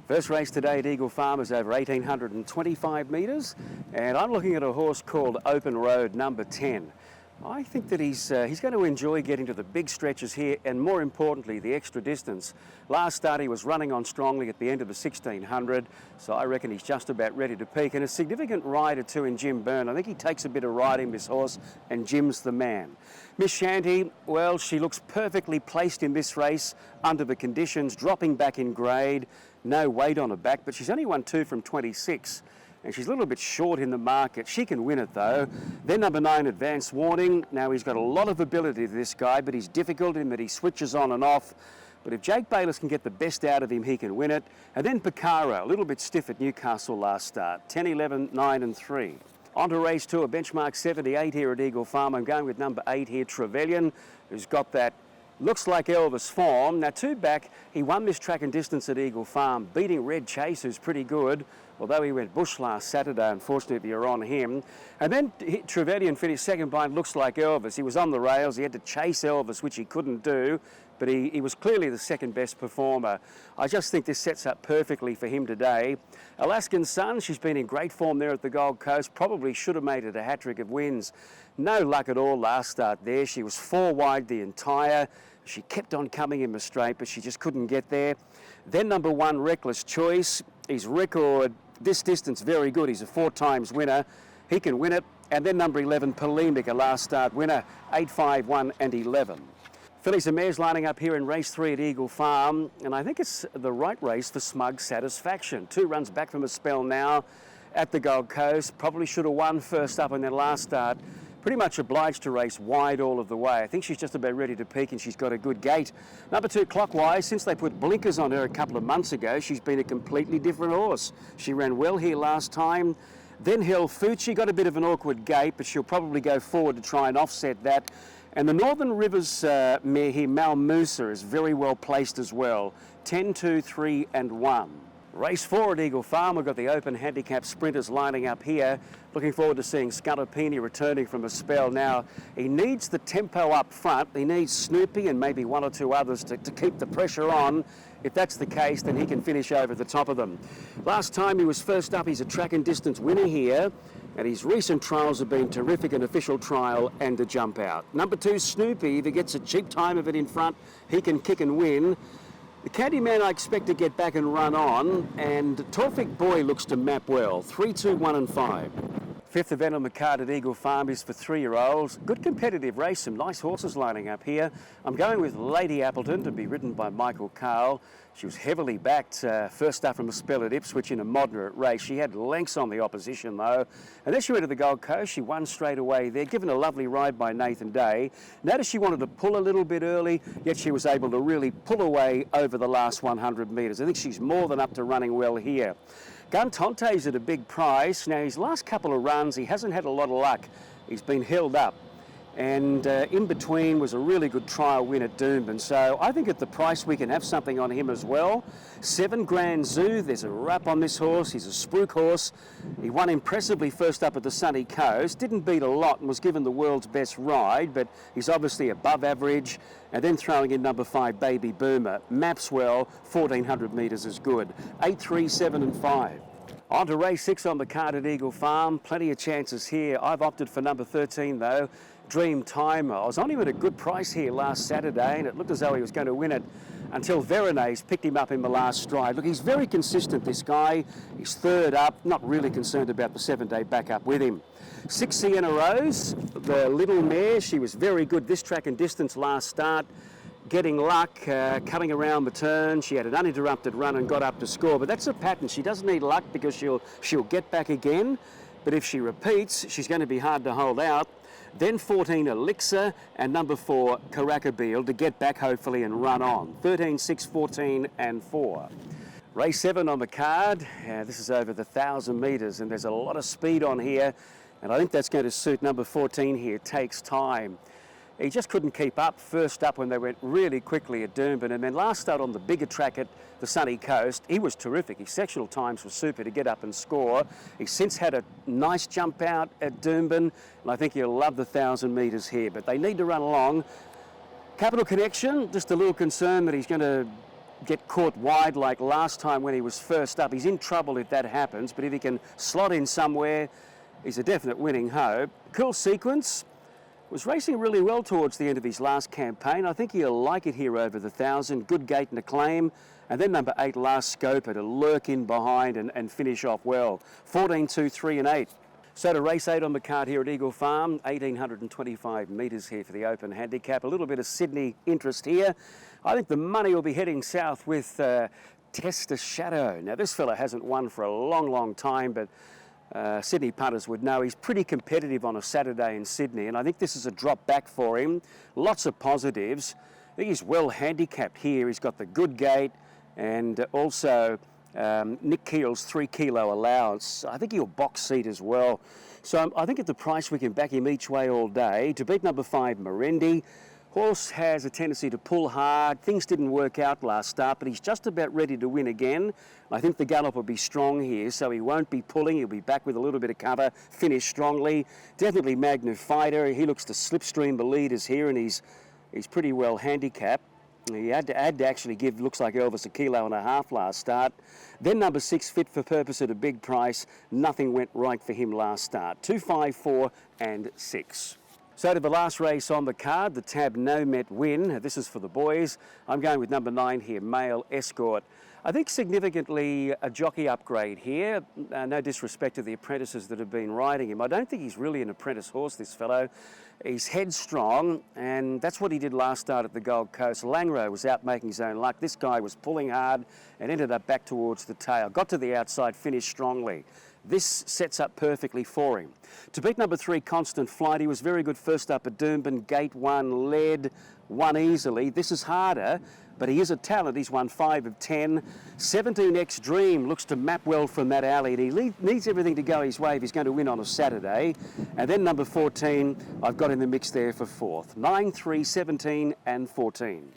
First race today at Eagle Farm is over 1,825 metres, and I'm looking at a horse called Open Road, number 10. I think that he's going to enjoy getting to the big stretches here, and more importantly, the extra distance. Last start he was running on strongly at the end of the 1600, so I reckon he's just about ready to peak. And a significant rider too in Jim Byrne. I think he takes a bit of riding, this horse, and Jim's the man. Miss Shanty, well, she looks perfectly placed in this race under the conditions, dropping back in grade, no weight on her back, but she's only won 2 from 26. And she's a little bit short in the market. She can win it though. Then number 9, Advance Warning. Now he's got a lot of ability, this guy, but he's difficult in that he switches on and off. But if Jake Bayliss can get the best out of him, he can win it. And then Picaro, a little bit stiff at Newcastle last start. 10, 11, 9 and 3. On to race 2, a benchmark 78 here at Eagle Farm. I'm going with number 8 here, Trevelyan, who's got that looks like Elvis form. Now 2 back, he won this track and distance at Eagle Farm, beating Red Chase, who's pretty good, although he went bush last Saturday, unfortunately you're on him. And then Trevelyan finished second behind Looks Like Elvis. He was on the rails, he had to chase Elvis, which he couldn't do, but he was clearly the second best performer. I just think this sets up perfectly for him today. Alaskan Sun, she's been in great form there at the Gold Coast, probably should have made it a hat-trick of wins. No luck at all last start there. She was 4 wide the entire. She kept on coming in the straight, but she just couldn't get there. Then number 1, Reckless Choice. His record, this distance, very good. He's a 4 times winner. He can win it. And then number 11, Polemic, a last start winner, 8, 5, 1 and 11. Fillies and mares lining up here in race 3 at Eagle Farm, and I think it's the right race for Smug Satisfaction. 2 runs back from a spell now at the Gold Coast. Probably should have won first up in their last start. Pretty much obliged to race wide all of the way. I think she's just about ready to peak, and she's got a good gait. Number 2, Clockwise. Since they put blinkers on her a couple of months ago, she's been a completely different horse. She ran well here last time. Then Hell Fucci got a bit of an awkward gait, but she'll probably go forward to try and offset that. And the Northern Rivers mare here, Mal Musa, is very well placed as well. 10, 2, 3 and 1. Race 4 at Eagle Farm, we've got the open handicap sprinters lining up here. Looking forward to seeing Scalapini returning from a spell. Now, he needs the tempo up front. He needs Snoopy and maybe 1 or 2 others to keep the pressure on. If that's the case, then he can finish over the top of them. Last time he was first up, he's a track and distance winner here. And his recent trials have been terrific, an official trial and a jump out. Number 2, Snoopy, if he gets a cheap time of it in front, he can kick and win. The Candyman I expect to get back and run on, and Torfik Boy looks to map well. 3, 2, 1 and 5. 5th event on the card at Eagle Farm is for 3-year-olds. Good competitive race, some nice horses lining up here. I'm going with Lady Appleton to be ridden by Michael Carl. She was heavily backed first up from a spell at Ipswich in a moderate race. She had lengths on the opposition though. And then she went to the Gold Coast. She won straight away there, given a lovely ride by Nathan Day. Notice she wanted to pull a little bit early, yet she was able to really pull away over the last 100 metres. I think she's more than up to running well here. Gun Tonte's at a big price. Now, his last couple of runs, he hasn't had a lot of luck. He's been held up. And in between was a really good trial win at Doomben. So I think at the price we can have something on him as well. 7 Grand Zoo, there's a wrap on this horse. He's a spruik horse. He won impressively first up at the Sunny Coast. Didn't beat a lot and was given the world's best ride, but he's obviously above average. And then throwing in number 5, Baby Boomer. Maps well, 1,400 metres is good. 8, 3, 7 and 5. On to race 6 on the card at Eagle Farm. Plenty of chances here. I've opted for number 13 though, Dream Timer. I was on him at a good price here last Saturday, and it looked as though he was going to win it until Veronese picked him up in the last stride. Look, he's very consistent, this guy. He's 3rd up, not really concerned about the 7-day backup with him. 6 Sienna Rose, the little mare. She was very good this track and distance last start. Getting luck, coming around the turn. She had an uninterrupted run and got up to score, but that's a pattern. She doesn't need luck because she'll get back again, but if she repeats, she's going to be hard to hold out. Then 14 Elixir and number 4 Caracabeel to get back hopefully and run on. 13, 6, 14 and 4. Race 7 on the card. This is over the 1,000 metres and there's a lot of speed on here, and I think that's going to suit number 14 here, Takes Time. He just couldn't keep up first up when they went really quickly at Doomben, and then last start on the bigger track at the Sunny Coast, he was terrific. His sectional times were super to get up and score. He's since had a nice jump out at Doomben, and I think he'll love the 1,000 metres here, but they need to run along. Capital Connection, just a little concern that he's going to get caught wide like last time when he was first up. He's in trouble if that happens, but if he can slot in somewhere, he's a definite winning hope. Cool Sequence was racing really well towards the end of his last campaign. I think he'll like it here over the 1,000. Good gate and acclaim. And then number 8, Last Scoper, to lurk in behind and finish off well. 14, 2, 3 and 8. So to race 8 on the card here at Eagle Farm, 1,825 metres here for the open handicap. A little bit of Sydney interest here. I think the money will be heading south with Tester Shadow. Now this fella hasn't won for a long, long time, but Sydney punters would know he's pretty competitive on a Saturday in Sydney, and I think this is a drop back for him. Lots of positives. I think he's well handicapped here. He's got the good gate and also Nick Keel's 3 kilo allowance. I think he'll box seat as well. So I think at the price we can back him each way all day. To beat number 5, Merendi. Horse has a tendency to pull hard. Things didn't work out last start, but he's just about ready to win again. I think the gallop will be strong here, so he won't be pulling. He'll be back with a little bit of cover, finish strongly. Definitely Magnifighter. He looks to slipstream the leaders here, and he's pretty well handicapped. He had to actually give, looks like Elvis, 1.5 kilos last start. Then number 6, Fit for Purpose at a big price. Nothing went right for him last start. 2, 5, 4 and 6. So to the last race on the card, the Tab Nomet Win. This is for the boys. I'm going with number 9 here, Male Escort. I think significantly a jockey upgrade here. No disrespect to the apprentices that have been riding him. I don't think he's really an apprentice horse, this fellow. He's headstrong, and that's what he did last start at the Gold Coast. Langro was out making his own luck. This guy was pulling hard and ended up back towards the tail. Got to the outside, finished strongly. This sets up perfectly for him. To beat number 3, Constant Flight, he was very good first up at Doomben. Gate 1, led, won easily. This is harder, but he is a talent. He's won 5 of 10. 17X Dream looks to map well from that alley, and he needs everything to go his way if he's going to win on a Saturday. And then number 14, I've got in the mix there for 4th. 9, 3, 17 and 14.